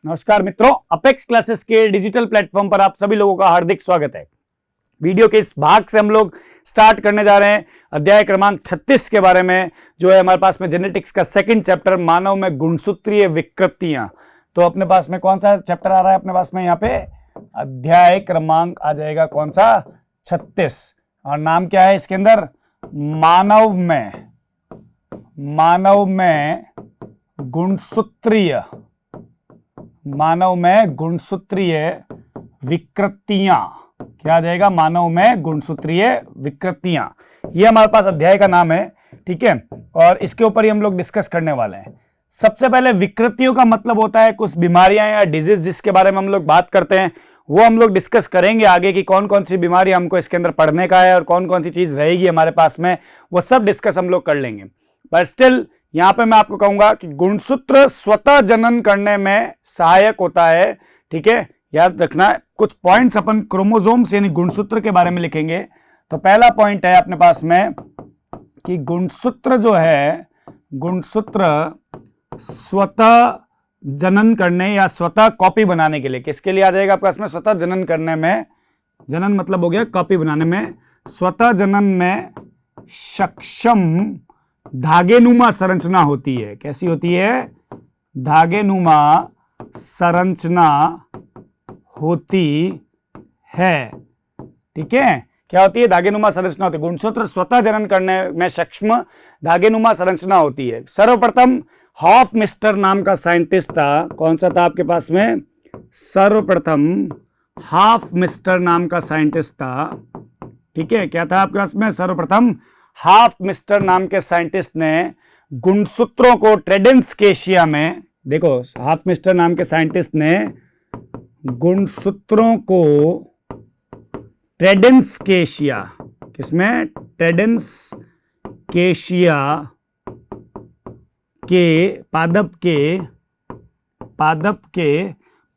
नमस्कार मित्रों, apex classes के डिजिटल प्लेटफॉर्म पर आप सभी लोगों का हार्दिक स्वागत है। वीडियो के इस भाग से हम लोग स्टार्ट करने जा रहे हैं अध्याय क्रमांक 36 के बारे में, जो है हमारे पास में जेनेटिक्स का सेकंड चैप्टर, मानव में गुणसूत्रीय विकृतियां। तो अपने पास में कौन सा चैप्टर आ रहा है? अपने पास में यहाँ पे अध्याय क्रमांक आ जाएगा कौन सा? 36। और नाम क्या है इसके अंदर? मानव में गुणसूत्रीय विकृतियां। क्या आ जाएगा? मानव में गुणसूत्रीय विकृतियां। ये हमारे पास अध्याय का नाम है, ठीक है। और इसके ऊपर ही हम लोग डिस्कस करने वाले हैं। सबसे पहले विकृतियों का मतलब होता है कुछ बीमारियां या डिजीज जिसके बारे में हम लोग बात करते हैं, वो हम लोग डिस्कस करेंगे आगे की कौन कौन सी बीमारी हमको इसके अंदर पढ़ने का है और कौन कौन सी चीज रहेगी हमारे पास में, वो सब डिस्कस हम लोग कर लेंगे। पर स्टिल यहां पे मैं आपको कहूंगा कि गुणसूत्र स्वतः जनन करने में सहायक होता है, ठीक है। याद रखना, कुछ पॉइंट्स अपन क्रोमोसोम्स यानी गुणसूत्र के बारे में लिखेंगे। तो पहला पॉइंट है अपने पास में कि गुणसूत्र जो है, गुणसूत्र स्वतः जनन करने या स्वतः कॉपी बनाने के लिए, किसके लिए आ जाएगा आपके पास में? स्वतः जनन करने में, जनन मतलब हो गया कॉपी बनाने में, स्वतः जनन में सक्षम धागेनुमा संरचना होती है। कैसी होती है? धागेनुमा संरचना होती है, ठीक है। क्या होती है? धागेनुमा संरचना होती है। गुणसूत्र स्वतः जनन करने में सक्षम धागेनुमा संरचना होती है। सर्वप्रथम हॉफमिस्टर नाम का साइंटिस्ट था। कौन सा था आपके पास में? सर्वप्रथम हॉफमिस्टर नाम का साइंटिस्ट था, ठीक है। क्या था आपके पास में? सर्वप्रथम हॉफमिस्टर नाम के साइंटिस्ट ने गुणसूत्रों को ट्रेडेंसकेशिया में, देखो हॉफमिस्टर नाम के साइंटिस्ट ने गुणसूत्रों को ट्रेडेंसकेशिया, किसमें? ट्रेडेंसकेशिया के पादप के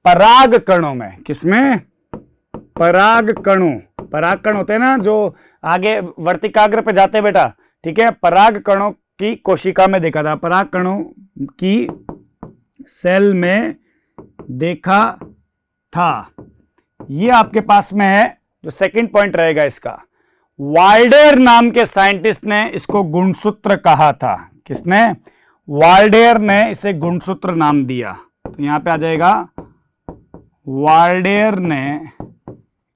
पराग कणों में, किसमें? पराग कण होते हैं ना जो आगे वर्तिकाग्र पे जाते बेटा, ठीक है। पराग कणों की कोशिका में देखा था, पराग कणों की सेल में देखा था। ये आपके पास में है जो सेकंड पॉइंट रहेगा इसका। वाल्डेयर नाम के साइंटिस्ट ने इसको गुणसूत्र कहा था। किसने? वाल्डेयर ने इसे गुणसूत्र नाम दिया। तो यहां पे आ जाएगा, वाल्डेयर ने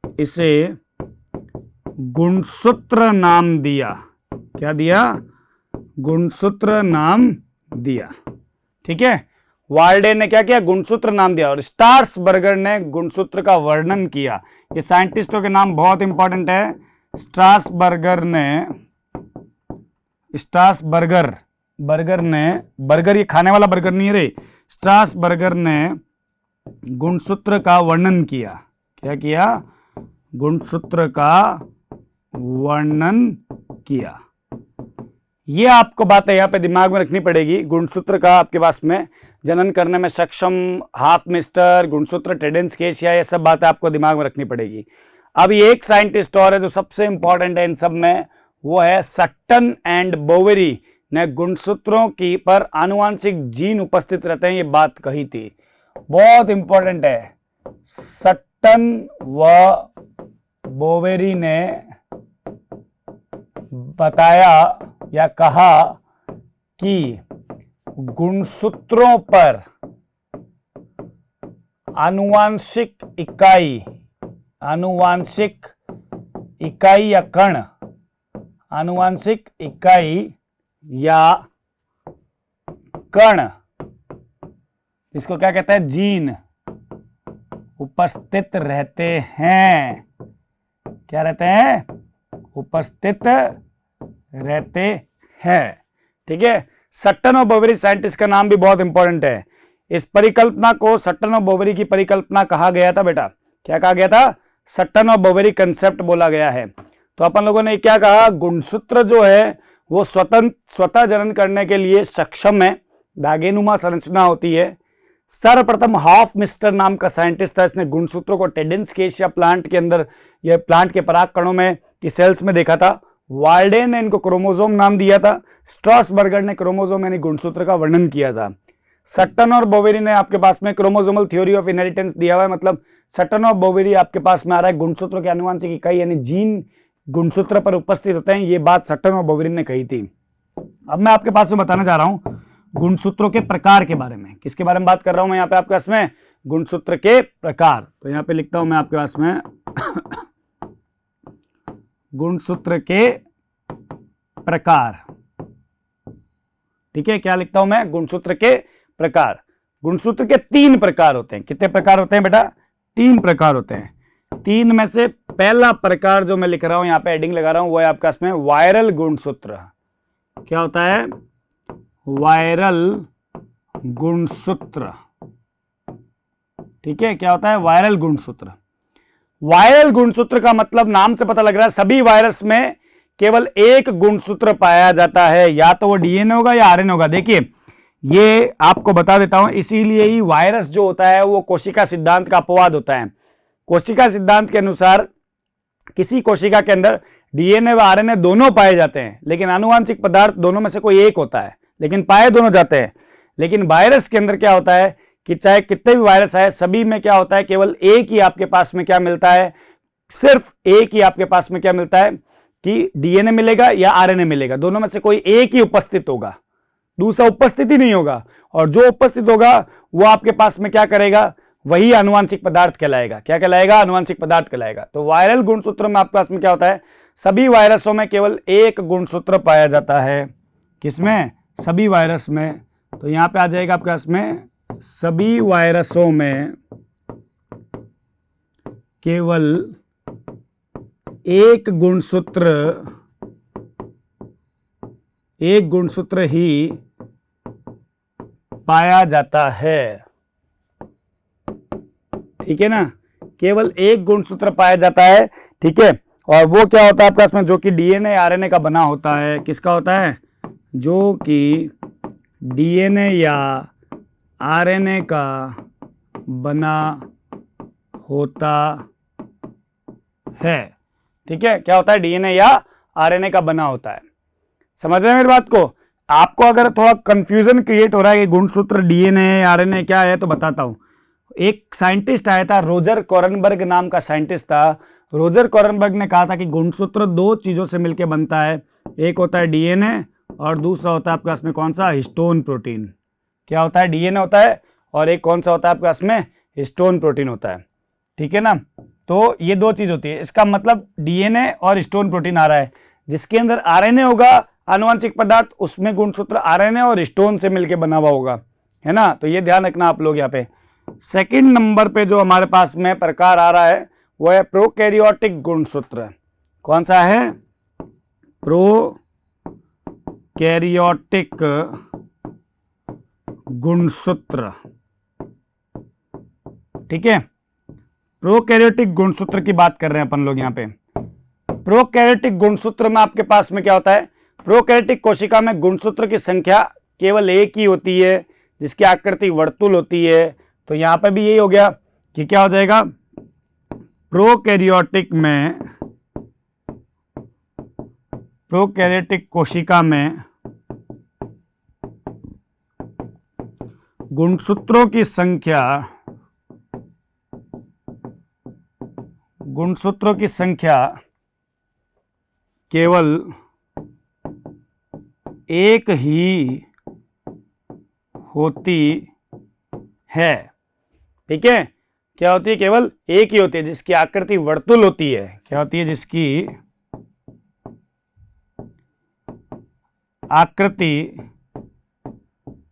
इसे गुणसूत्र नाम दिया। क्या दिया? गुणसूत्र नाम दिया, ठीक है। वाल्डेयर ने क्या किया? गुणसूत्र नाम दिया। और स्ट्रासबर्गर ने गुणसूत्र का वर्णन किया। ये साइंटिस्टों के नाम बहुत इंपॉर्टेंट है। बर्गर ये खाने वाला बर्गर नहीं है रे। स्ट्रासबर्गर ने गुणसूत्र का वर्णन किया। क्या किया? गुणसूत्र का वर्णन किया। ये आपको बातें यहां पे दिमाग में रखनी पड़ेगी। गुणसूत्र का आपके पास में जनन करने में सक्षम हॉफमिस्टर, गुणसूत्र ट्रेडेंसकेशिया, ये सब बातें आपको दिमाग में रखनी पड़ेगी। अब एक साइंटिस्ट और है जो सबसे इंपॉर्टेंट है इन सब में, वो है सट्टन एंड बोवेरी ने गुणसूत्रों की पर आनुवांशिक जीन उपस्थित रहते हैं, ये बात कही थी। बहुत इंपॉर्टेंट है। सट्टन व बोवेरी ने बताया या कहा कि गुणसूत्रों पर आनुवांशिक या कण, इसको क्या कहते हैं? जीन उपस्थित रहते हैं। क्या रहते हैं? उपस्थित रहते हैं, ठीक है। सट्टन और बोवेरी साइंटिस्ट का नाम भी बहुत इंपॉर्टेंट है। इस परिकल्पना को सट्टन और बोवेरी की परिकल्पना कहा गया था बेटा। क्या कहा गया था? सट्टन और बोवेरी कंसेप्ट बोला गया है। तो अपन लोगों ने क्या कहा? गुणसूत्र जो है वो स्वतः जनन करने के लिए सक्षम है, धागेनुमा संरचना होती है। सर्वप्रथम हॉफमिस्टर नाम का साइंटिस्ट था, इसने गुणसूत्रों को ट्रेडेंसकेशिया प्लांट के अंदर, यह प्लांट के पराग कणों में की सेल्स में देखा था। वाल्डेन ने इनको क्रोमोसोम नाम दिया था। स्ट्रासबर्गर ने क्रोमोसोम यानी गुणसूत्र का वर्णन किया था। सट्टन और बोवेरी ने आपके पास में क्रोमोसोमल थ्योरी ऑफ इनहेरिटेंस दिया हुआ है, मतलब सट्टन और बोवेरी आपके पास में आ रहा है गुणसूत्र के आनुवंशिक इकाई यानी जीन गुणसूत्र पर उपस्थित होते हैं, ये बात सट्टन और बोवेरी ने कही थी। अब मैं आपके पास में बताना चाह रहा हूं गुणसूत्रों के प्रकार के बारे में। किसके बारे में बात कर रहा हूं मैं यहाँ पे आपके पास में? गुणसूत्र के प्रकार। तो यहाँ पे लिखता हूं मैं आपके पास में गुणसूत्र के प्रकार। ठीक है, क्या लिखता हूं मैं? गुणसूत्र के प्रकार। गुणसूत्र के 3 प्रकार होते हैं। कितने प्रकार होते हैं बेटा? 3 प्रकार होते हैं। 3 में से पहला प्रकार जो मैं लिख रहा हूं, यहां पे हेडिंग लगा रहा हूं, वो है आपके पास में वायरल गुणसूत्र। क्या होता है? वायरल गुणसूत्र। ठीक है, क्या होता है? वायरल गुणसूत्र। वायरल गुणसूत्र का मतलब नाम से पता लग रहा है सभी वायरस में केवल एक गुणसूत्र पाया जाता है, या तो वो डीएनए होगा या आरएनए होगा। देखिए ये आपको बता देता हूं, इसीलिए ही वायरस जो होता है वो कोशिका सिद्धांत का अपवाद होता है। कोशिका सिद्धांत के अनुसार किसी कोशिका के अंदर डीएनए व आरएनए दोनों पाए जाते हैं, लेकिन आनुवंशिक पदार्थ दोनों में से कोई एक होता है, लेकिन पाए दोनों जाते हैं। लेकिन वायरस के अंदर क्या होता है कि चाहे कितने भी वायरस आए, सभी में क्या होता है, केवल एक ही आपके पास में क्या मिलता है, सिर्फ एक ही आपके पास में क्या मिलता है कि डीएनए मिलेगा या आरएनए मिलेगा, दोनों में से कोई एक ही उपस्थित होगा, दूसरा उपस्थित ही नहीं होगा। और जो उपस्थित होगा वो आपके पास में क्या करेगा, वही आनुवंशिक पदार्थ कहलाएगा। क्या कहलाएगा? आनुवंशिक पदार्थ कहलाएगा। तो वायरल गुणसूत्र में आपके पास में क्या होता है, सभी वायरसों में केवल एक गुणसूत्र पाया जाता है। किसमें? सभी वायरस में। तो यहां पे आ जाएगा आपके पास में सभी वायरसों में केवल एक गुणसूत्र ही पाया जाता है। ठीक है ना, केवल एक गुणसूत्र पाया जाता है। ठीक है, और वो क्या होता है आपके पास में, जो कि डीएनए आरएनए का बना होता है। किसका होता है? जो कि डीएनए या आरएनए का बना होता है। ठीक है, क्या होता है? डीएनए या आरएनए का बना होता है। समझ रहे हैं मेरी बात को? आपको अगर थोड़ा कंफ्यूजन क्रिएट हो रहा है कि गुणसूत्र डीएनए आरएनए क्या है, तो बताता हूं। एक साइंटिस्ट आया था, रोजर कॉरनबर्ग नाम का साइंटिस्ट था। रोजर कॉरनबर्ग ने कहा था कि गुणसूत्र 2 चीजों से मिलकर बनता है, एक होता है डीएनए और दूसरा होता है आपके पास में कौन सा? Histone protein. क्या होता है? डीएनए होता है और एक कौन सा होता है आपके पास में? हिस्टोन प्रोटीन होता है। ठीक है ना, तो ये 2 चीज होती है। इसका मतलब डीएनए और हिस्टोन प्रोटीन आ रहा है। जिसके अंदर आरएनए होगा आनुवंशिक पदार्थ, उसमें गुणसूत्र आरएनए और हिस्टोन से मिलकर बना हुआ होगा, है ना। तो ये ध्यान रखना आप लोग। यहाँ पे सेकंड नंबर पे जो हमारे पास में प्रकार आ रहा है वो है प्रोकैरियोटिक गुणसूत्र। कौन सा है? प्रोकैरियोटिक गुणसूत्र। ठीक है, प्रोकैरियोटिक गुणसूत्र की बात कर रहे हैं अपन लोग यहाँ पे। प्रोकैरियोटिक गुणसूत्र में आपके पास में क्या होता है? प्रोकैरियोटिक कोशिका में गुणसूत्र की संख्या केवल एक ही होती है, जिसकी आकृति वर्तुल होती है। तो यहां पर भी यही हो गया कि क्या हो जाएगा, प्रोकैरियोटिक कोशिका में गुणसूत्रों की संख्या केवल एक ही होती है। ठीक है, क्या होती है? केवल एक ही होती है, जिसकी आकृति वर्तुल होती है। क्या होती है? जिसकी आकृति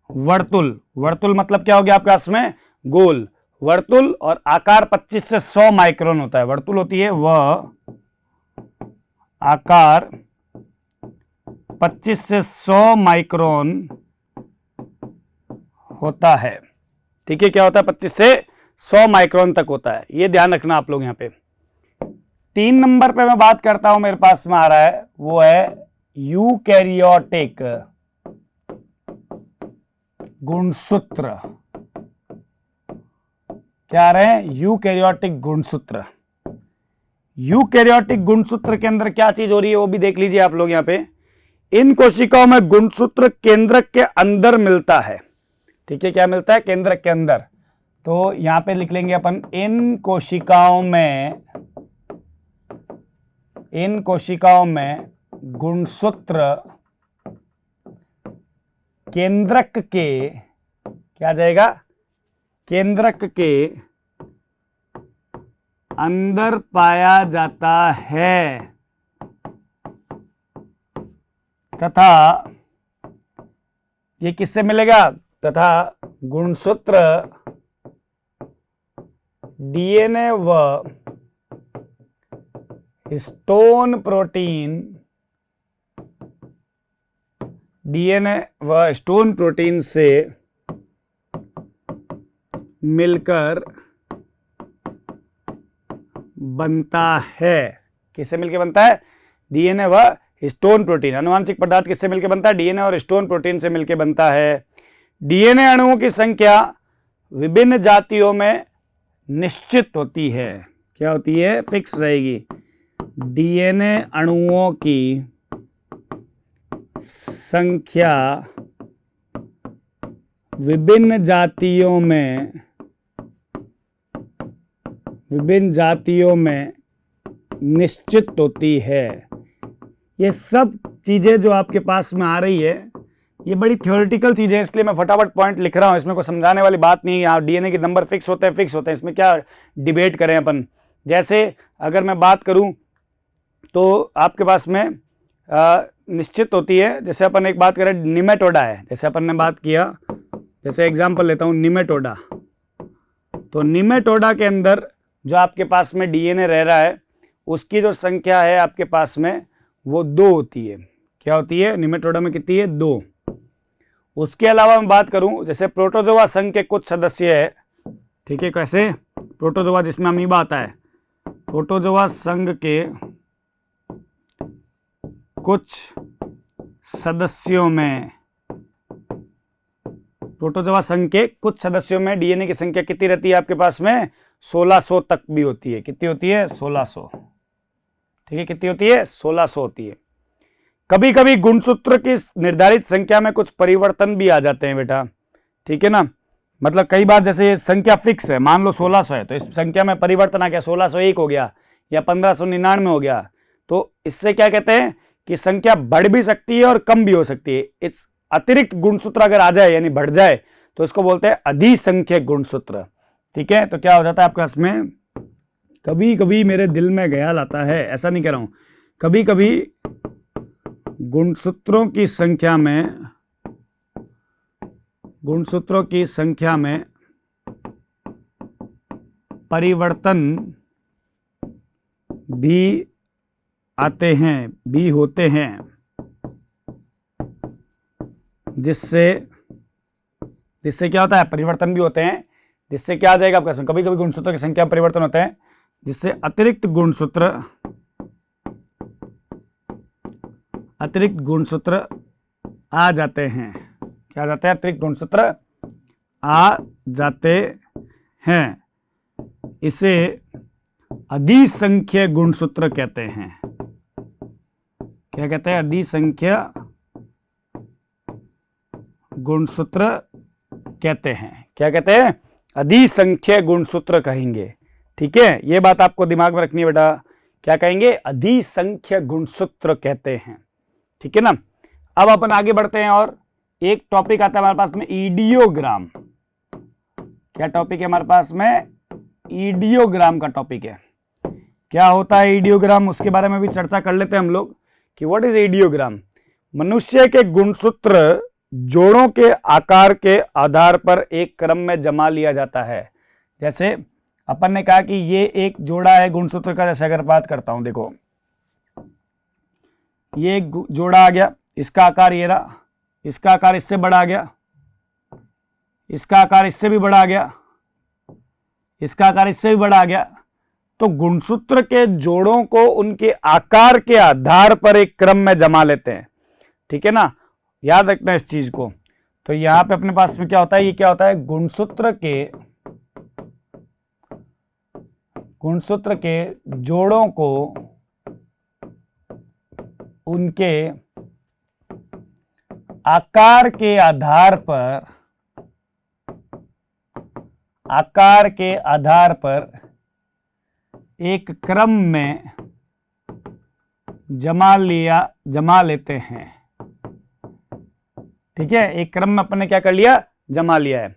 वर्तुल। वर्तुल मतलब क्या हो गया आपके पास में? गोल। वर्तुल और आकार 25 से 100 माइक्रोन होता है। वर्तुल होती है वह आकार 25 से 100 माइक्रोन होता है। ठीक है, क्या होता है? 25 से 100 माइक्रोन तक होता है। ये ध्यान रखना आप लोग। यहाँ पे 3 नंबर पे मैं बात करता हूं, मेरे पास में आ रहा है वो है यूकैरियोटिक गुणसूत्र। क्या आ रहे हैं? यूकैरियोटिक गुणसूत्र। यूकैरियोटिक गुणसूत्र के अंदर क्या चीज हो रही है वो भी देख लीजिए आप लोग। यहाँ पे इन कोशिकाओं में गुणसूत्र केंद्रक के अंदर मिलता है। ठीक है, क्या मिलता है? केंद्रक के अंदर। तो यहां पे लिख लेंगे अपन, इन कोशिकाओं में गुणसूत्र केंद्रक के, क्या आ जाएगा? केंद्रक के अंदर पाया जाता है तथा ये किससे मिलेगा? तथा गुणसूत्र डीएनए व हिस्टोन प्रोटीन से मिलकर बनता है। किससे मिलकर बनता है? डीएनए व हिस्टोन प्रोटीन। आनुवांशिक पदार्थ किससे मिलकर बनता है? डीएनए और हिस्टोन प्रोटीन से मिलकर बनता है। डीएनए अणुओं की संख्या विभिन्न जातियों में निश्चित होती है। क्या होती है? फिक्स रहेगी। डीएनए अणुओं की संख्या विभिन्न जातियों में निश्चित होती है। ये सब चीजें जो आपके पास में आ रही है, ये बड़ी थ्योरेटिकल चीजें हैं, इसलिए मैं फटाफट पॉइंट लिख रहा हूं। इसमें कोई समझाने वाली बात नहीं है। यहाँ डीएनए के नंबर फिक्स होते हैं, इसमें क्या डिबेट करें अपन। जैसे अगर मैं बात करूं तो आपके पास में निश्चित होती है। जैसे अपन एक बात करें, निमेटोडा है, जैसे अपन ने बात किया, जैसे एग्जांपल लेता हूं निमेटोडा। तो निमेटोडा के अंदर जो आपके पास में डीएनए रह रहा है, उसकी जो संख्या है आपके पास में वो 2 होती है। क्या होती है? निमेटोडा में कितनी है? 2। उसके अलावा मैं बात करूं, जैसे प्रोटोजोआ संघ के कुछ सदस्य है, ठीक है, कैसे? प्रोटोजोआ जिसमें अमीबा आता है, प्रोटोजोआ संघ के कुछ सदस्यों में, प्रोटोजोआ संघ के कुछ सदस्यों में डीएनए की संख्या कितनी रहती है आपके पास में? 1600 तक भी होती है। कितनी होती है? 1600। ठीक है, कितनी होती है? 1600 होती है। कभी कभी गुणसूत्र की निर्धारित संख्या में कुछ परिवर्तन भी आ जाते हैं बेटा, ठीक है ना। मतलब कई बार जैसे ये संख्या फिक्स है, मान लो 1600 है, तो इस संख्या में परिवर्तन आ गया, 1601 हो गया या 1599 हो गया, तो इससे क्या कहते हैं कि संख्या बढ़ भी सकती है और कम भी हो सकती है। इस अतिरिक्त गुणसूत्र अगर आ जाए यानी बढ़ जाए तो इसको बोलते हैं अधिसंख्यक गुणसूत्र। ठीक है, तो क्या हो जाता है आपके पास में, कभी कभी मेरे दिल में ख्याल आता है, ऐसा नहीं कह रहा हूं, कभी कभी गुणसूत्रों की संख्या में परिवर्तन भी आते हैं, भी होते हैं, जिससे क्या होता है, परिवर्तन भी होते हैं, जिससे क्या आ जाएगा आपका, कभी कभी गुणसूत्रों की संख्या में परिवर्तन होते हैं जिससे अतिरिक्त गुणसूत्र आ जाते हैं। क्या आ जाते हैं? अतिरिक्त गुणसूत्र आ जाते हैं। इसे अधिसंख्य गुणसूत्र कहते हैं। क्या कहते हैं? अधिसंख्य गुणसूत्र कहते हैं। क्या कहते हैं? अधिसंख्य गुणसूत्र कहेंगे। ठीक है, यह बात आपको दिमाग में रखनी है बेटा। क्या कहेंगे? अधिसंख्य गुणसूत्र कहते हैं। ठीक है ना। अब अपन आगे बढ़ते हैं और एक टॉपिक आता है हमारे पास में, ईडियोग्राम। क्या टॉपिक है हमारे पास में? ईडियोग्राम का टॉपिक है। क्या होता है ईडियोग्राम, उसके बारे में भी चर्चा कर लेते हैं हम लोग कि व्हाट इज ईडियोग्राम। मनुष्य के गुणसूत्र जोड़ों के आकार के आधार पर एक क्रम में जमा लिया जाता है। जैसे अपन ने कहा कि ये एक जोड़ा है गुणसूत्र का, जैसे अगर बात करता हूं, देखो ये एक जोड़ा आ गया, इसका आकार ये रहा, इसका आकार इससे बड़ा आ गया, इसका आकार इससे भी बड़ा आ गया, इसका आकार इससे भी बड़ा आ गया। तो गुणसूत्र के जोड़ों को उनके आकार के आधार पर एक क्रम में जमा लेते हैं। ठीक है ना, याद रखना इस चीज को। तो यहां पे अपने पास में क्या होता है, ये क्या होता है, गुणसूत्र के जोड़ों को उनके आकार के आधार पर आकार के आधार पर एक क्रम में जमा लेते हैं। ठीक है, एक क्रम में अपन ने क्या कर लिया, जमा लिया है।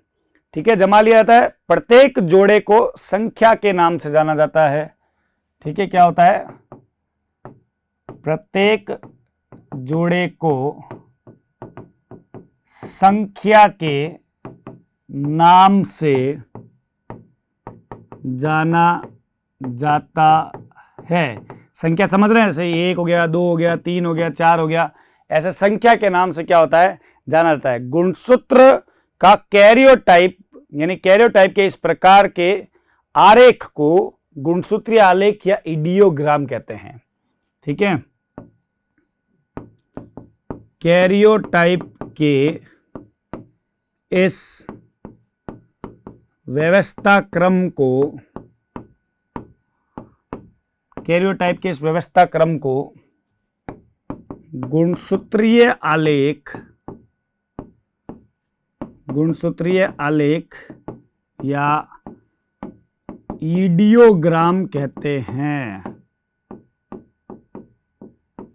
ठीक है, जमा लिया जाता है। प्रत्येक जोड़े को संख्या के नाम से जाना जाता है। ठीक है, क्या होता है, प्रत्येक जोड़े को संख्या के नाम से जाना जाता है। संख्या समझ रहे हैं, जैसे 1 हो गया, 2 हो गया, 3 हो गया, 4 हो गया, ऐसे संख्या के नाम से क्या होता है, जाना जाता है। गुणसूत्र का कैरियोटाइप यानी कैरियोटाइप के इस प्रकार के आरेख को गुणसूत्रीय आलेख या इडियोग्राम कहते हैं। ठीक है, कैरियोटाइप के इस व्यवस्था क्रम को गुणसूत्रीय आलेख या इडियोग्राम कहते हैं।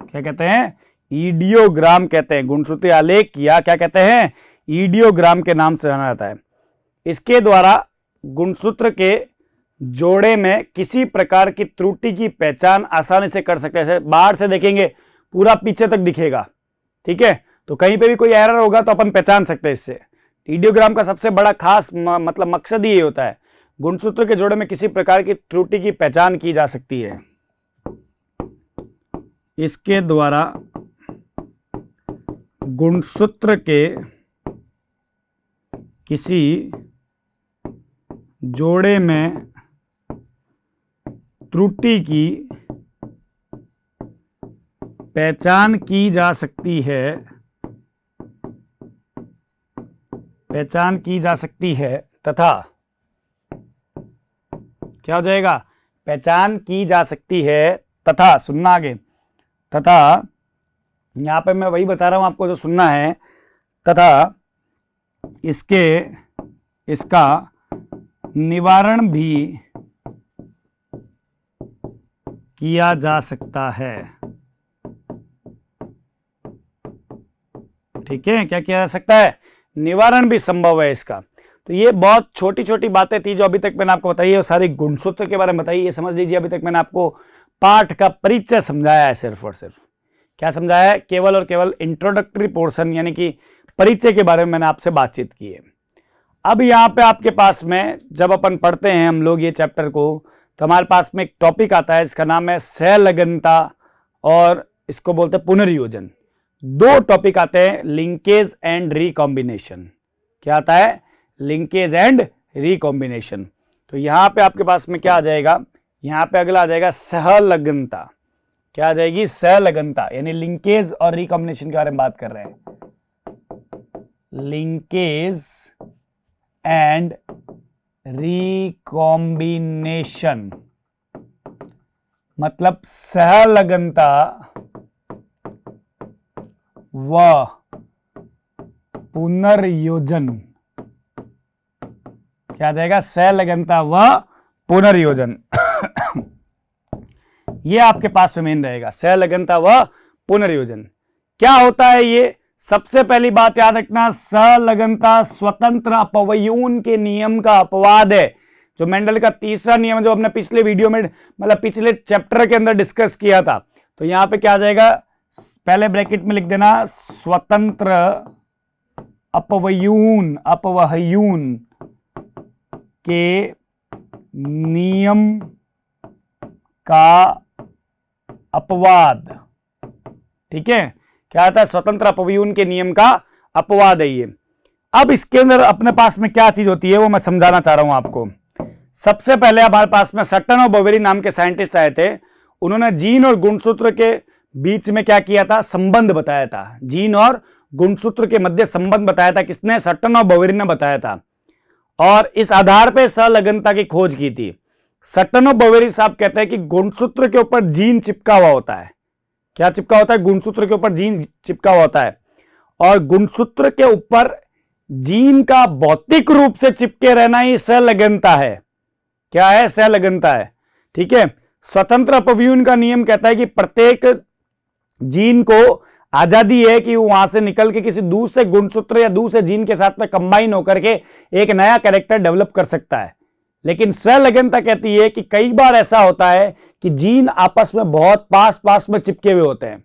क्या कहते हैं, इडियोग्राम कहते हैं। गुणसूत्रीय आलेख या क्या कहते हैं, इडियोग्राम के नाम से जाना जाता है। इसके द्वारा गुणसूत्र के जोड़े में किसी प्रकार की त्रुटि की पहचान आसानी से कर सकते हैं। बाहर से देखेंगे पूरा पीछे तक दिखेगा, ठीक है, तो कहीं पे भी कोई एरर होगा तो अपन पहचान सकते हैं इससे। इडियोग्राम का सबसे बड़ा खास मतलब मकसद ये होता है, गुणसूत्र के जोड़े में किसी प्रकार की त्रुटि की पहचान की जा सकती है। इसके द्वारा गुणसूत्र के किसी जोड़े में त्रुटि की पहचान की जा सकती है तथा क्या हो जाएगा, पहचान की जा सकती है तथा, सुनना आगे, तथा यहां पे मैं वही बता रहा हूं आपको जो सुनना है, तथा इसका निवारण भी किया जा सकता है। ठीक है, क्या किया जा सकता है, निवारण भी संभव है इसका। तो ये बहुत छोटी छोटी बातें थी जो अभी तक मैंने आपको बताई है, सारी गुणसूत्र के बारे में बताई। ये समझ लीजिए अभी तक मैंने आपको पाठ का परिचय समझाया है, सिर्फ और सिर्फ क्या समझाया है, केवल और केवल इंट्रोडक्टरी पोर्शन यानी कि परिचय के बारे में मैंने आपसे बातचीत की है। अब यहाँ पे आपके पास में जब अपन पढ़ते हैं हम लोग ये चैप्टर को, तो हमारे पास में एक टॉपिक आता है, इसका नाम है सहलगनता और इसको बोलते हैं पुनर्योजन। दो टॉपिक आते हैं, लिंकेज एंड रिकॉम्बिनेशन। क्या आता है, लिंकेज एंड रिकॉम्बिनेशन। तो यहां पे आपके पास में क्या आ जाएगा, यहां पे अगला आ जाएगा सहलगनता। क्या आ जाएगी, सहलगनता, यानी लिंकेज और रिकॉम्बिनेशन के बारे में बात कर रहे हैं। लिंकेज एंड रिकॉम्बिनेशन मतलब सहलगनता व पुनर्योजन। क्या आ जाएगा, सहलगनता व पुनर्योजन। ये आपके पास में मेन रहेगा, सहलगनता व पुनर्योजन। क्या होता है ये, सबसे पहली बात याद रखना, सहलगनता स्वतंत्र अपव्यून के नियम का अपवाद है। जो मेंडल का तीसरा नियम जो हमने पिछले वीडियो में मतलब पिछले चैप्टर के अंदर डिस्कस किया था, तो यहां पे क्या आ जाएगा, पहले ब्रैकेट में लिख देना, स्वतंत्र अपव्यून के नियम का अपवाद। ठीक है, क्या आता है, स्वतंत्र अपव्यून के नियम का अपवाद है ये। अब इसके अंदर अपने पास में क्या चीज होती है वो मैं समझाना चाह रहा हूं आपको। सबसे पहले हमारे पास में सट्टन और बोवेरी नाम के साइंटिस्ट आए थे, उन्होंने जीन और गुणसूत्र के बीच में क्या किया था, संबंध बताया था। जीन और गुणसूत्र के मध्य संबंध बताया था, किसने, सट्टन और बोवेरी ने बताया था, और इस आधार पर सहलगनता की खोज की थी। सट्टन और बोवेरी साहब कहते हैं कि गुणसूत्र के ऊपर जीन चिपका हुआ होता है। क्या चिपका होता है, गुणसूत्र के ऊपर जीन चिपका हुआ होता है, और गुणसूत्र के ऊपर जीन का भौतिक रूप से चिपके रहना ही संलग्नता है। क्या है? संलग्नता है। ठीक है। स्वतंत्र अपव्यूहन का नियम कहता है कि प्रत्येक जीन को आजादी है कि वो वहां से निकल के किसी दूसरे गुणसूत्र या दूसरे जीन के साथ में कंबाइन होकर के एक नया कैरेक्टर डेवलप कर सकता है। लेकिन संलग्नता कहती है कि कई बार ऐसा होता है कि जीन आपस में बहुत पास पास में चिपके हुए होते हैं,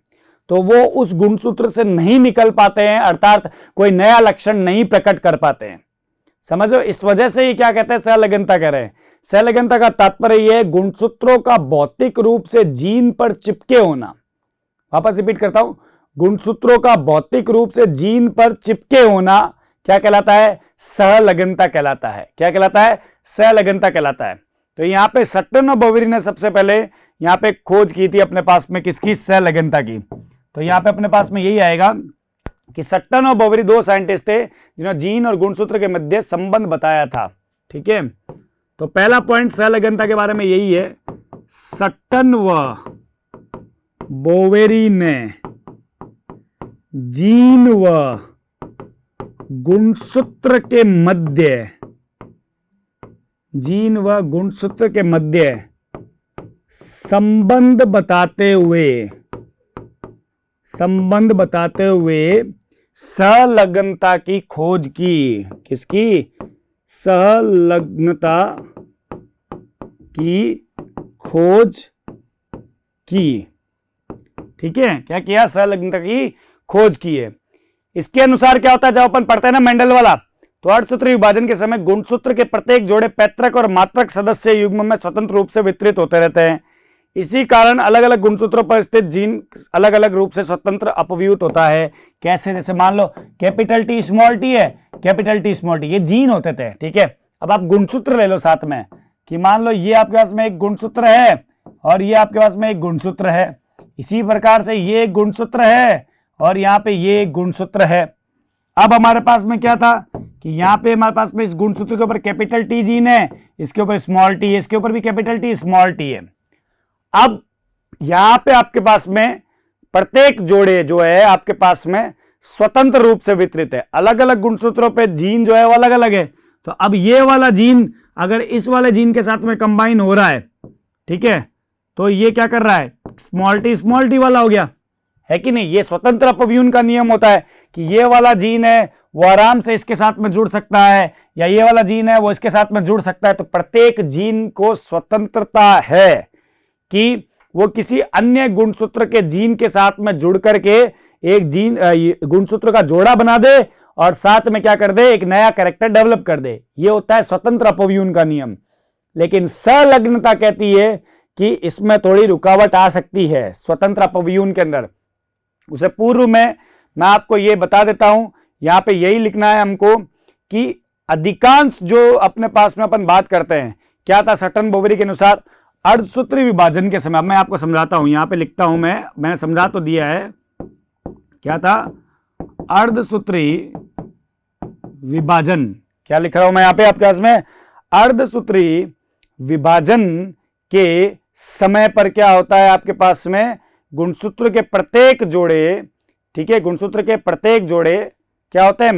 तो वो उस गुणसूत्र से नहीं निकल पाते हैं, अर्थात कोई नया लक्षण नहीं प्रकट कर पाते हैं। समझो, इस वजह से ये क्या कहते हैं? संलग्नता कह रहे हैं। संलग्नता का तात्पर्य यह है गुणसूत्रों का भौतिक रूप से जीन पर चिपके होना। वापस रिपीट करता हूं, गुणसूत्रों का भौतिक रूप से जीन पर चिपके होना क्या कहलाता है? संलग्नता कहलाता है। क्या कहलाता है? संलग्नता कहलाता है। तो यहां पे सट्टन और बोवेरी ने सबसे पहले यहां पे खोज की थी अपने पास में किसकी? संलग्नता की। तो यहां पे अपने पास में यही आएगा कि सट्टन और बोवेरी दो साइंटिस्ट थे जिन्होंने जीन और गुणसूत्र के मध्य संबंध बताया था। ठीक है। तो पहला पॉइंट संलग्नता के बारे में यही है, सट्टन व बोवेरी ने जीन व गुणसूत्र के मध्य संबंध बताते हुए संलग्नता की खोज की। किसकी? संलग्नता की खोज की। ठीक है। क्या किया? संलग्नता की खोज की है। इसके अनुसार क्या होता है? जब अपन पढ़ते हैं ना मेंडल वाला, तो अर्धसूत्र विभाजन के समय गुणसूत्र के प्रत्येक जोड़े पैतृक और मात्रक सदस्य युग्म में स्वतंत्र रूप से वितरित होते रहते हैं। इसी कारण अलग अलग गुणसूत्रों पर स्थित जीन अलग अलग रूप से स्वतंत्र अपव्यूहित होता है। कैसे? जैसे मान लो कैपिटल टी स्मॉल टी है, कैपिटल टी स्मॉल टी, ये जीन होते थे। ठीक है। अब आप गुणसूत्र ले लो साथ में, कि मान लो ये आपके पास में एक गुणसूत्र है और ये आपके पास में एक गुणसूत्र है। इसी प्रकार से ये एक गुणसूत्र है और यहाँ पे ये एक गुणसूत्र है। अब हमारे पास में क्या था कि यहाँ पे हमारे पास में इस गुणसूत्र के ऊपर कैपिटल टी जीन है, इसके ऊपर स्मॉल टी है, इसके ऊपर भी कैपिटल टी स्मॉल टी है। अब यहां पे आपके पास में प्रत्येक जोड़े जो है आपके पास में स्वतंत्र रूप से वितरित है। अलग अलग गुणसूत्रों पे जीन जो है वो अलग अलग है। तो अब ये वाला जीन अगर इस वाले जीन के साथ में कंबाइन हो रहा है, ठीक है, तो ये क्या कर रहा है? स्मॉल टी वाला हो गया, है कि नहीं? ये स्वतंत्र अपव्यूहन का नियम होता है कि ये वाला जीन है वो आराम से इसके साथ में जुड़ सकता है, या ये वाला जीन है वो इसके साथ में जुड़ सकता है। तो प्रत्येक जीन को स्वतंत्रता है कि वो किसी अन्य गुणसूत्र के जीन के साथ में जुड़ करके एक जीन गुणसूत्र का जोड़ा बना दे और साथ में क्या कर दे? एक नया कैरेक्टर डेवलप कर दे। ये होता है स्वतंत्र अपव्यूहन का नियम। लेकिन संलग्नता कहती है कि इसमें थोड़ी रुकावट आ सकती है स्वतंत्र अपव्यूहन के अंदर। उसे पूर्व में मैं आपको ये बता देता हूं, यहां पे यही लिखना है हमको कि अधिकांश जो अपने पास में अपन बात करते हैं, क्या था सट्टन बोवेरी के अनुसार अर्धसूत्री विभाजन के समय, मैं आपको समझाता हूं, यहां पे लिखता हूं, मैंने समझा तो दिया है। क्या था? अर्धसूत्री विभाजन। क्या लिख रहा हूं मैं यहां पे आपके पास में? अर्धसूत्री विभाजन के समय पर क्या होता है आपके पास में? गुणसूत्र के प्रत्येक जोड़े, ठीक है, गुणसूत्र के प्रत्येक जोड़े क्या होते हैं?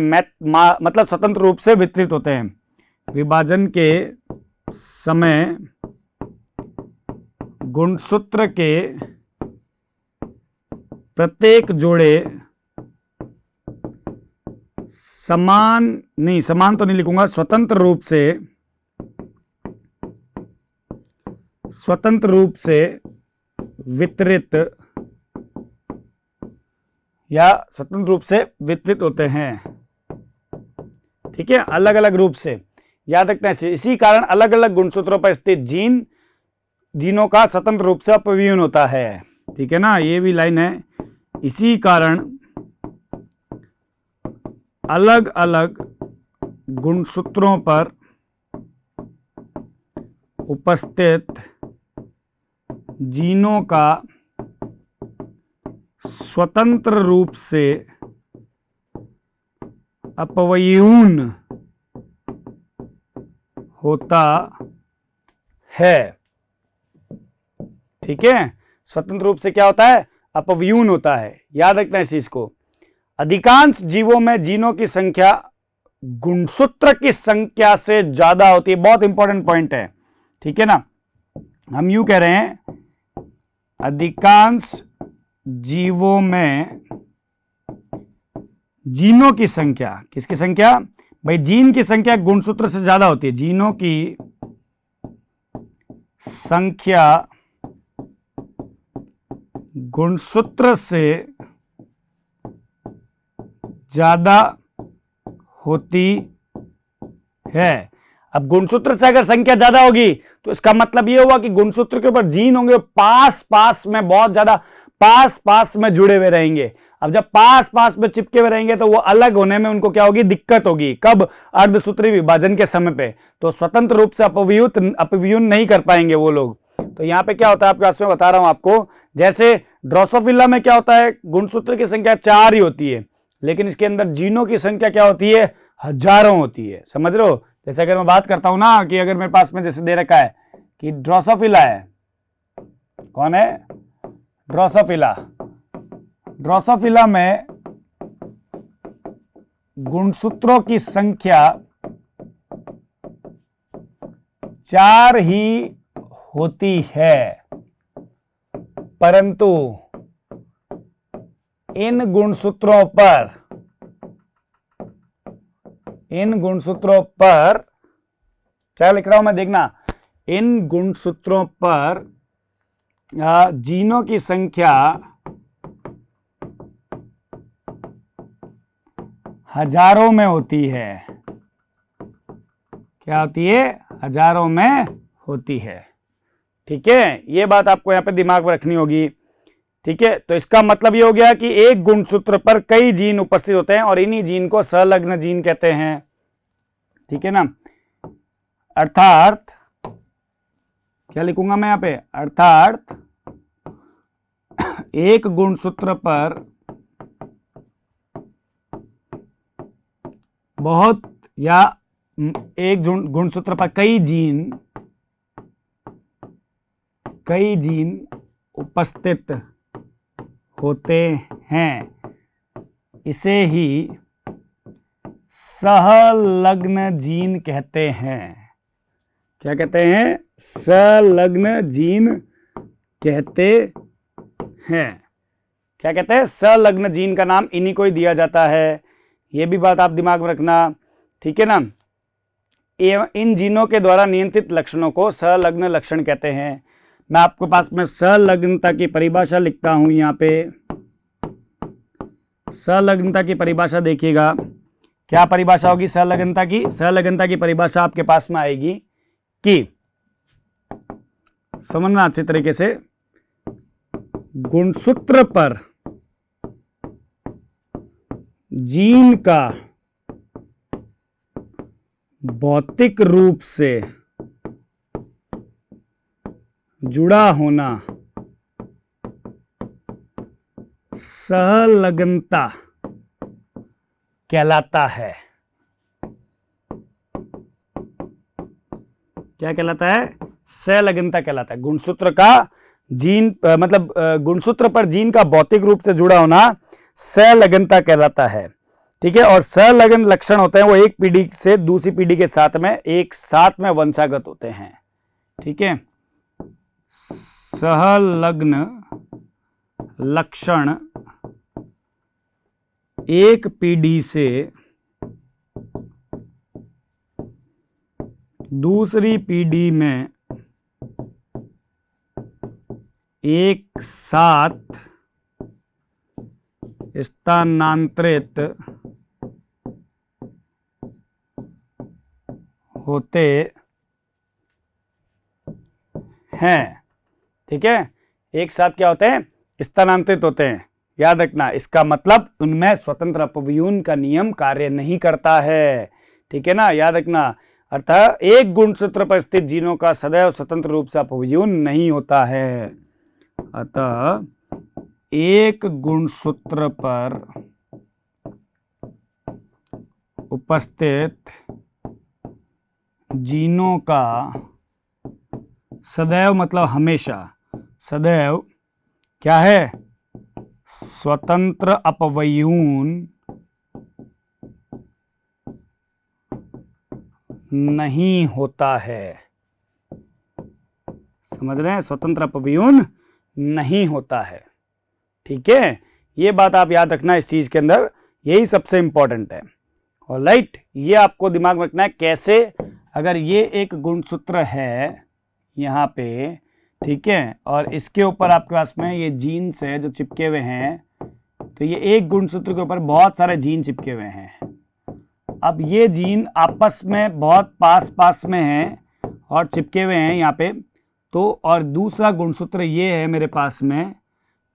मतलब स्वतंत्र रूप से वितरित होते हैं। विभाजन के समय गुणसूत्र के प्रत्येक जोड़े समान तो नहीं लिखूंगा, स्वतंत्र रूप से वितरित या स्वतंत्र रूप से वितरित होते हैं। ठीक है, अलग अलग रूप से, याद रखना है। इसी कारण अलग अलग गुणसूत्रों पर स्थित जीनों का स्वतंत्र रूप से अपव्यूहन होता है। ठीक है ना, ये भी लाइन है। इसी कारण अलग अलग गुणसूत्रों पर उपस्थित जीनों का स्वतंत्र रूप से अपव्यूहन होता है। ठीक है, स्वतंत्र रूप से क्या होता है? अपव्यूहन होता है। याद रखना है इस चीज को। अधिकांश जीवों में जीनों की संख्या गुणसूत्र की संख्या से ज्यादा होती है। बहुत इंपॉर्टेंट पॉइंट है, ठीक है ना। हम यूं कह रहे हैं, अधिकांश जीवों में जीनों की संख्या, किसकी संख्या भाई, जीन की संख्या गुणसूत्र से ज्यादा होती है। जीनों की संख्या गुणसूत्र से ज्यादा होती है। अब गुणसूत्र से अगर संख्या ज्यादा होगी तो इसका मतलब यह हुआ कि गुणसूत्र के ऊपर जीन होंगे पास पास में, बहुत ज्यादा पास पास में जुड़े हुए रहेंगे। अब जब पास पास में चिपके हुए रहेंगे तो वो अलग होने में उनको क्या होगी, दिक्कत होगी। कब, अर्धसूत्री विभाजन के समय पे, तो स्वतंत्र रूप से अपव्यूहन नहीं कर पाएंगे वो लोग। तो यहां पे क्या होता है, आपके पास में बता रहा हूं आपको, जैसे ड्रोसोफिला में क्या होता है, गुणसूत्र की संख्या 4 ही होती है, लेकिन इसके अंदर जीनों की संख्या क्या होती है, हजारों होती है। समझ रहे हो। जैसे अगर मैं बात करता हूं ना कि अगर मेरे पास में जैसे दे रखा है कि ड्रोसोफिला है, कौन है, ड्रोसोफिला। ड्रोसोफिला में गुणसूत्रों की संख्या 4 ही होती है, परंतु इन गुणसूत्रों पर क्या लिख रहा हूं मैं, देखना, इन गुणसूत्रों पर जीनों की संख्या हजारों में होती है। क्या होती है, हजारों में होती है। ठीक है, ये बात आपको यहां पे दिमाग में रखनी होगी। ठीक है, तो इसका मतलब ये हो गया कि एक गुणसूत्र पर कई जीन उपस्थित होते हैं और इन्हीं जीन को संलग्न जीन कहते हैं। ठीक है ना, अर्थात क्या लिखूंगा मैं यहां पे, अर्थात एक गुणसूत्र पर बहुत या एक गुणसूत्र पर कई जीन उपस्थित होते हैं, इसे ही सहलग्न जीन कहते हैं। क्या कहते हैं, संलग्न जीन कहते हैं। क्या कहते हैं, संलग्न जीन का नाम इन्हीं को ही दिया जाता है। यह भी बात आप दिमाग में रखना। ठीक है ना, इन जीनों के द्वारा नियंत्रित लक्षणों को संलग्न लक्षण कहते हैं। मैं आपके पास में संलग्नता की परिभाषा लिखता हूं यहां पे। संलग्नता की परिभाषा देखिएगा, क्या परिभाषा होगी संलग्नता की। संलग्नता की परिभाषा आपके पास में आएगी कि, समझना अच्छे तरीके से, गुणसूत्र पर जीन का भौतिक रूप से जुड़ा होना संलग्नता कहलाता है। क्या कहलाता है, संलग्नता कहलाता है। गुणसूत्र का जीन मतलब गुणसूत्र पर जीन का भौतिक रूप से जुड़ा होना संलग्नता कहलाता है। ठीक है, और संलग्न लक्षण होते हैं वो एक पीढ़ी से दूसरी पीढ़ी के साथ में एक साथ में वंशागत होते हैं। ठीक है, संलग्न लक्षण एक पीढ़ी से दूसरी पीढ़ी में एक साथ स्थानांतरित होते हैं। ठीक है, एक साथ क्या होते हैं, स्थानांतरित होते हैं। याद रखना, इसका मतलब उनमें स्वतंत्र अपव्यूहन का नियम कार्य नहीं करता है। ठीक है ना, याद रखना, अर्थात एक गुणसूत्र पर स्थित जीनों का सदैव स्वतंत्र रूप से अपव्यूहन नहीं होता है। अतः एक गुणसूत्र पर उपस्थित जीनों का सदैव मतलब हमेशा, सदैव क्या है, स्वतंत्र अपव्यूहन नहीं होता है। समझ रहे हैं, स्वतंत्र अपव्यूहन नहीं होता है। ठीक है, ये बात आप याद रखना इस चीज के अंदर, यही सबसे इंपॉर्टेंट है। ऑलराइट, ये आपको दिमाग में रखना है कैसे, अगर ये एक गुणसूत्र है यहाँ पे, ठीक है, और इसके ऊपर आपके पास में ये जीन्स है जो चिपके हुए हैं, तो ये एक गुणसूत्र के ऊपर बहुत सारे जीन चिपके हुए हैं। अब ये जीन आपस में बहुत पास पास में हैं और चिपके हुए हैं यहाँ पे, तो और दूसरा गुणसूत्र ये है मेरे पास में,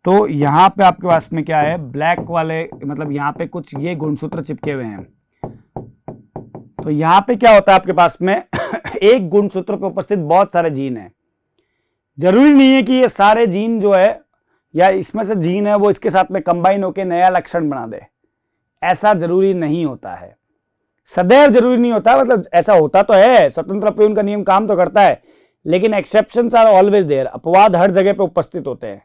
तो यहाँ पे आपके पास में क्या है, ब्लैक वाले, मतलब यहाँ पे कुछ ये गुणसूत्र चिपके हुए हैं। तो यहाँ पे क्या होता है आपके पास में एक गुणसूत्र पे उपस्थित बहुत सारे जीन हैं। जरूरी नहीं है कि ये सारे जीन जो है या इसमें से जीन है वो इसके साथ में कंबाइन होकर नया लक्षण बना दे, ऐसा जरूरी नहीं होता है, सदैव जरूरी नहीं होता। मतलब ऐसा होता तो है, स्वतंत्र अपव्यूहन का नियम काम तो करता है, लेकिन एक्सेप्शंस आर ऑलवेज देयर, अपवाद हर जगह पे उपस्थित होते हैं।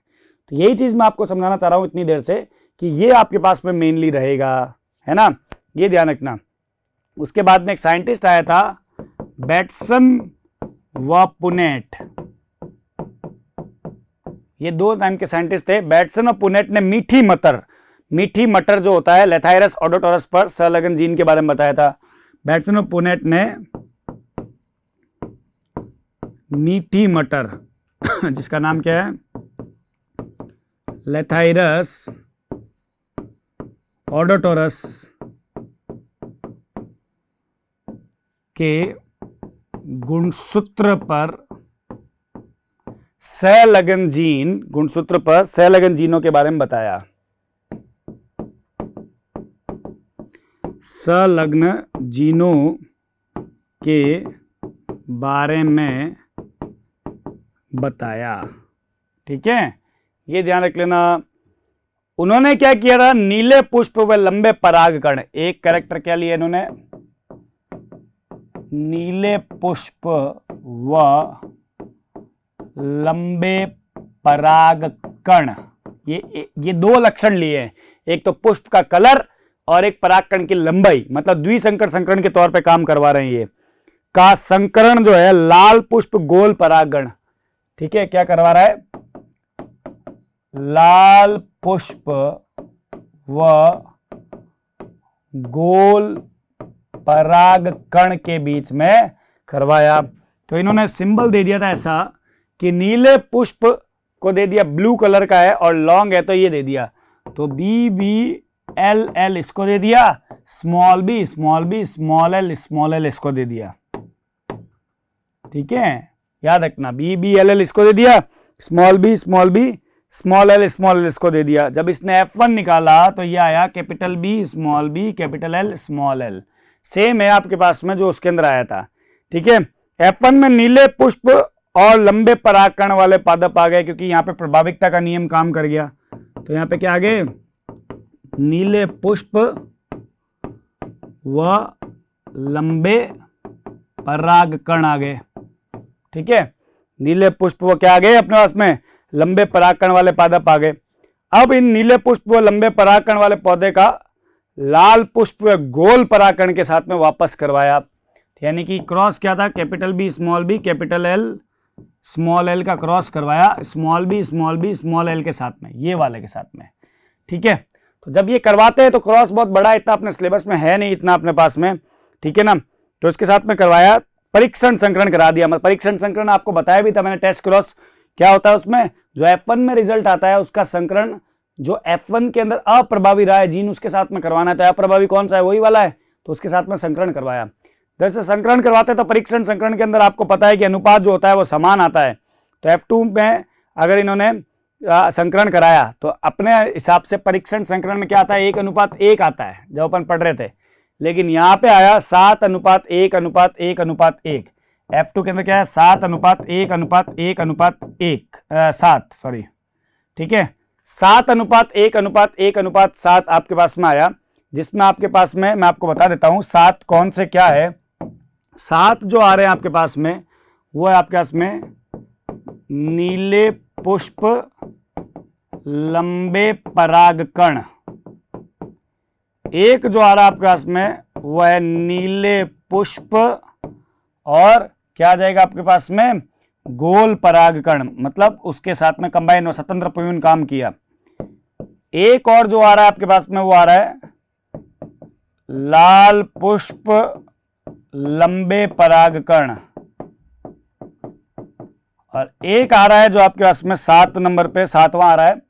तो यही चीज मैं आपको समझाना चाह रहा हूं इतनी देर से कि ये आपके पास में मेनली रहेगा, है ना, ये ध्यान रखना। उसके बाद में एक साइंटिस्ट आया था, बैटसन व पुनेट, ये दो टाइम के साइंटिस्ट थे। बैटसन और पुनेट ने मीठी मटर जो होता है लेथाइरस ऑडोटोरस पर सहलगन जीन के बारे में बताया था। बैटसन और पुनेट ने मीठी मटर जिसका नाम क्या है, लेथाइरस ऑडोटोरस के गुणसूत्र पर सहलगन जीन, गुणसूत्र पर सहलगन जीनों के बारे में बताया। सहलग्न जीनों के बारे में बताया। ठीक है, ये ध्यान रख लेना। उन्होंने क्या किया था, नीले पुष्प व लंबे परागकण, एक कैरेक्टर क्या लिया इन्होंने, नीले पुष्प व लंबे परागकण, ये दो लक्षण लिए हैं, एक तो पुष्प का कलर और एक परागकण की लंबाई, मतलब द्विसंकर संकरण के तौर पे काम करवा रहे हैं। ये का संकरण जो है लाल पुष्प गोल परागण, ठीक है, क्या करवा रहा है, लाल पुष्प व गोल परागकण के बीच में करवाया। तो इन्होंने सिंबल दे दिया था ऐसा कि नीले पुष्प को दे दिया ब्लू कलर का है और लॉन्ग है तो ये दे दिया, तो BBLL इसको दे दिया, स्मॉल b स्मॉल l इसको दे दिया। ठीक है, याद रखना, BBLL इसको दे दिया, स्मॉल b स्मॉल l इसको दे दिया। जब इसने F1 निकाला तो ये आया capital B small b capital L small l, same है आपके पास में जो उसके अंदर आया था। ठीक है, F1 में नीले पुष्प और लंबे परागकण वाले पादप आ गए, क्योंकि यहाँ पे प्रभाविकता का नियम काम कर गया। तो यहाँ पे क्या आ गए, नीले पुष्प व लंबे परागकण आ गए। ठीक है, नीले पुष्प वो क्या आ गए अपने पास में, लंबे परागकण वाले पादप आ गए। अब इन नीले पुष्प व लंबे परागकण वाले पौधे का लाल पुष्प व गोल परागकण के साथ में वापस करवाया, यानी कि क्रॉस क्या था, capital B capital L small l का क्रॉस करवाया, स्मॉल b स्मॉल l के साथ में, ये वाले के साथ में। ठीक है, तो जब ये करवाते हैं तो क्रॉस बहुत बड़ा, इतना अपने सिलेबस में है नहीं इतना अपने पास में, ठीक है ना, तो इसके साथ में करवाया, परीक्षण संकरण करा दिया। मतलब परीक्षण संकरण आपको बताया भी था मैंने, टेस्ट क्रॉस क्या होता है, उसमें जो F1 में रिजल्ट आता है उसका संकरण जो F1 के अंदर अप्रभावी रहा है जीन उसके साथ में करवाना है, तो अप्रभावी कौन सा है, वही वाला है, तो उसके साथ में संकरण करवाया। जैसे संकरण करवाते तो परीक्षण संकरण के अंदर आपको पता है कि अनुपात जो होता है वो समान आता है। तो F2 में अगर इन्होंने संकरण कराया तो अपने हिसाब से परीक्षण संकरण में क्या आता है, 1:1 आता है जब अपन पढ़ रहे थे, लेकिन यहाँ पे आया 7:1:1:1:1। F2 के अंदर क्या है, 7:1:1:1:7, सॉरी, ठीक है, 7:1:1:1:7 आपके पास में आया, जिसमें आपके पास में मैं आपको बता देता हूं 7 कौन से क्या है। 7 जो आ रहे हैं आपके पास में वो है आपके पास में नीले पुष्प लंबे परागकण, एक जो आ रहा है आपके पास में वो है नीले पुष्प और क्या आ जाएगा आपके पास में, गोल परागकण, मतलब उसके साथ में कंबाइन और स्वतंत्र अपव्यूहन काम किया। एक और जो आ रहा है आपके पास में वो आ रहा है लाल पुष्प लंबे परागकण, और एक आ रहा है जो आपके पास में 7 नंबर पे 7वां आ रहा है,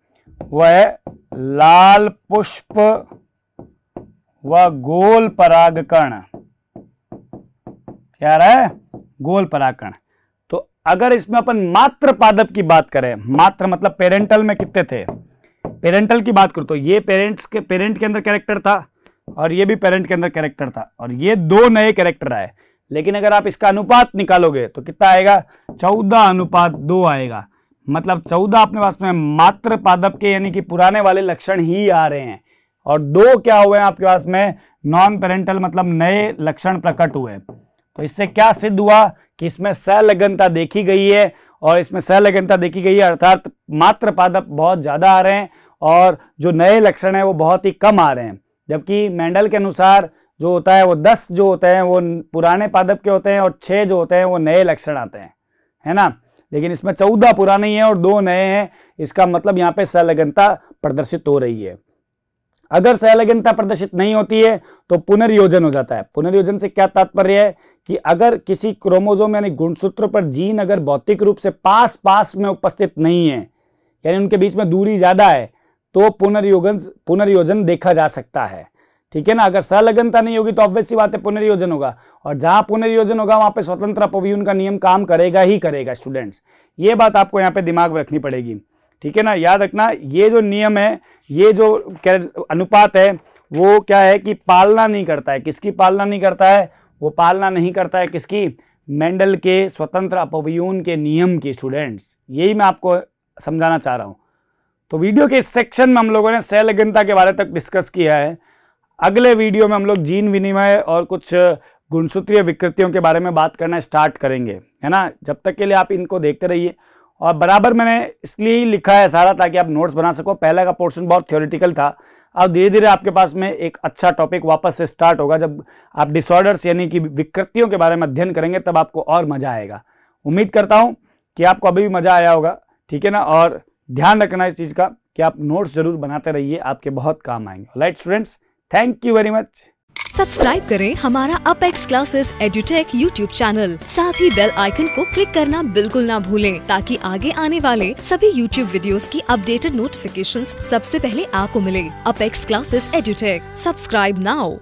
वह है लाल पुष्प व गोल परागकण। क्या आ रहा है, गोल परागकण। तो अगर इसमें अपन मात्र पादप की बात करें, मात्र मतलब पेरेंटल में कितने थे, पेरेंटल की बात करो तो ये पेरेंट के अंदर कैरेक्टर था और ये भी पेरेंट के अंदर कैरेक्टर था, और ये 2 नए कैरेक्टर आए। लेकिन अगर आप इसका अनुपात निकालोगे तो कितना आएगा, 14:2 आएगा। मतलब 14 अपने पास में मात्र पादप के यानी कि पुराने वाले लक्षण ही आ रहे हैं, और 2 क्या हुए हैं आपके पास में, नॉन पेरेंटल मतलब नए लक्षण प्रकट हुए। तो इससे क्या सिद्ध हुआ कि इसमें सहलग्नता देखी गई है, और इसमें सहलग्नता देखी गई है अर्थात मात्र पादप बहुत ज्यादा आ रहे हैं और जो नए लक्षण है वो बहुत ही कम आ रहे हैं। जबकि मेंडल के अनुसार जो होता है वो 10 जो होते हैं वो पुराने पादप के होते हैं और 6 जो होते हैं वो नए लक्षण आते हैं, है ना। लेकिन इसमें 14 पुराने ही हैं और 2 नए हैं। इसका मतलब यहाँ पे सहलग्नता प्रदर्शित हो रही है। अगर सहलग्नता प्रदर्शित नहीं होती है तो पुनर्योजन हो जाता है। पुनर्योजन से क्या तात्पर्य है कि अगर किसी क्रोमोसोम यानी गुणसूत्र पर जीन अगर भौतिक रूप से पास में उपस्थित नहीं है, यानी उनके बीच में दूरी ज्यादा है, तो पुनर्योजन देखा जा सकता है। ठीक है ना। अगर सहलग्नता नहीं होगी तो ऑब्वियस सी बात है पुनर्योजन होगा, और जहां पुनर्योजन होगा वहां पे स्वतंत्र अपव्यूहन का नियम काम करेगा ही करेगा। स्टूडेंट्स, ये बात आपको यहाँ पे दिमाग में रखनी पड़ेगी। ठीक है ना, याद रखना ये जो नियम है, ये जो अनुपात है वो क्या है कि पालना नहीं करता है। किसकी पालना नहीं करता है, वो पालना नहीं करता है किसकी, मेंडल के स्वतंत्र अपव्यूहन के नियम की। स्टूडेंट्स, यही मैं आपको समझाना चाह रहा हूं। तो वीडियो के इस सेक्शन में हम लोगों ने सहलग्नता के बारे तक डिस्कस किया है। अगले वीडियो में हम लोग जीन विनिमय और कुछ गुणसूत्रीय विकृतियों के बारे में बात करना स्टार्ट करेंगे, है ना। जब तक के लिए आप इनको देखते रहिए, और बराबर मैंने इसलिए ही लिखा है सारा ताकि आप नोट्स बना सको। पहले का पोर्शन बहुत थ्योरेटिकल था, अब धीरे धीरे आपके पास में एक अच्छा टॉपिक वापस से स्टार्ट होगा। जब आप डिसऑर्डर्स यानी कि विकृतियों के बारे में अध्ययन करेंगे तब आपको और मजा आएगा। उम्मीद करता हूं कि आपको अभी भी मजा आया होगा। ठीक है ना, और ध्यान रखना इस चीज का कि आप नोट्स जरूर बनाते रहिए, आपके बहुत काम आएंगे। Right students, thank you very much. Subscribe करें हमारा apex classes edutech YouTube channel. साथ ही बेल आइकन को क्लिक करना बिल्कुल ना भूलें ताकि आगे आने वाले सभी यूट्यूब वीडियोस की अपडेटेड नोटिफिकेशंस सबसे पहले आपको मिले। Apex classes edutech, subscribe now.